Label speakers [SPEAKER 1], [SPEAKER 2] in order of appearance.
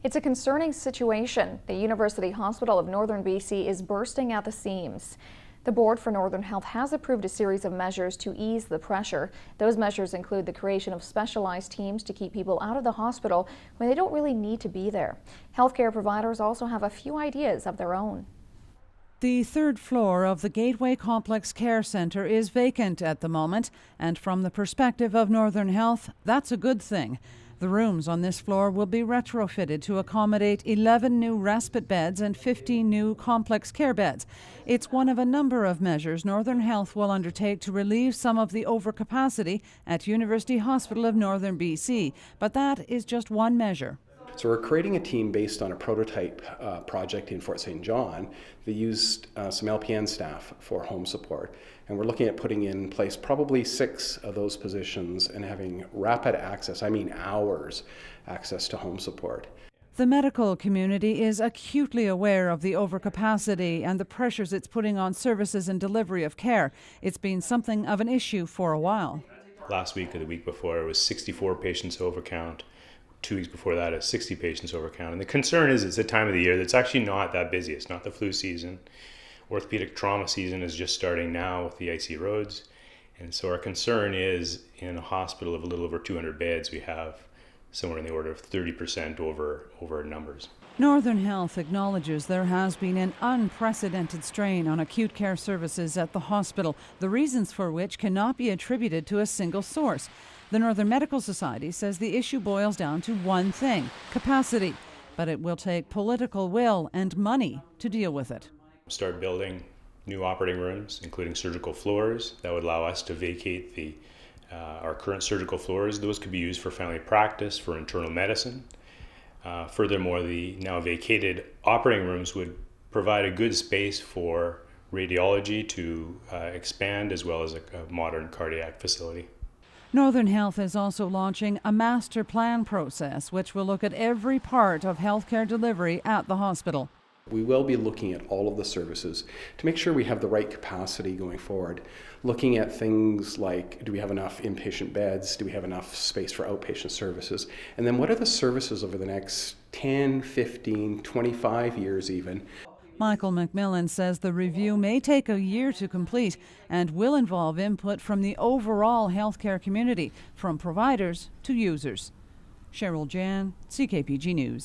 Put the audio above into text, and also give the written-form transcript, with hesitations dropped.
[SPEAKER 1] It's a concerning situation. The University Hospital of Northern BC is bursting at the seams. The Board for Northern Health has approved a series of measures to ease the pressure. Those measures include the creation of specialized teams to keep people out of the hospital when they don't really need to be there. Healthcare providers also have a few ideas of their own.
[SPEAKER 2] The third floor of the Gateway Complex Care Centre is vacant at the moment, and from the perspective of Northern Health, that's a good thing. The rooms on this floor will be retrofitted to accommodate 11 new respite beds and 15 new complex care beds. It's one of a number of measures Northern Health will undertake to relieve some of the overcapacity at University Hospital of Northern BC, but that is just one measure.
[SPEAKER 3] So we're creating a team based on a prototype project in Fort St. John that used some LPN staff for home support. And we're looking at putting in place probably 6 of those positions and having rapid access, I mean hours, access to home support.
[SPEAKER 2] The medical community is acutely aware of the overcapacity and the pressures it's putting on services and delivery of care. It's been something of an issue for a while.
[SPEAKER 4] Last week or the week before, it was 64 patients overcount. 2 weeks before that, it's 60 patients overcount. And the concern is it's a time of the year that's actually not that busy. It's not the flu season. Orthopedic trauma season is just starting now with the icy roads. And so our concern is in a hospital of a little over 200 beds, we have somewhere in the order of 30% over numbers.
[SPEAKER 2] Northern Health acknowledges there has been an unprecedented strain on acute care services at the hospital, the reasons for which cannot be attributed to a single source. The Northern Medical Society says the issue boils down to one thing: capacity. But it will take political will and money to deal with it.
[SPEAKER 4] Start building new operating rooms, including surgical floors. That would allow us to vacate our current surgical floors. Those could be used for family practice, for internal medicine. Furthermore, the now vacated operating rooms would provide a good space for radiology to expand, as well as a modern cardiac facility.
[SPEAKER 2] Northern Health is also launching a master plan process which will look at every part of healthcare delivery at the hospital.
[SPEAKER 3] We will be looking at all of the services to make sure we have the right capacity going forward. Looking at things like, do we have enough inpatient beds? Do we have enough space for outpatient services? And then what are the services over the next 10, 15, 25 years even?
[SPEAKER 2] Michael McMillan says the review may take a year to complete and will involve input from the overall healthcare community, from providers to users. Cheryl Jan, CKPG News.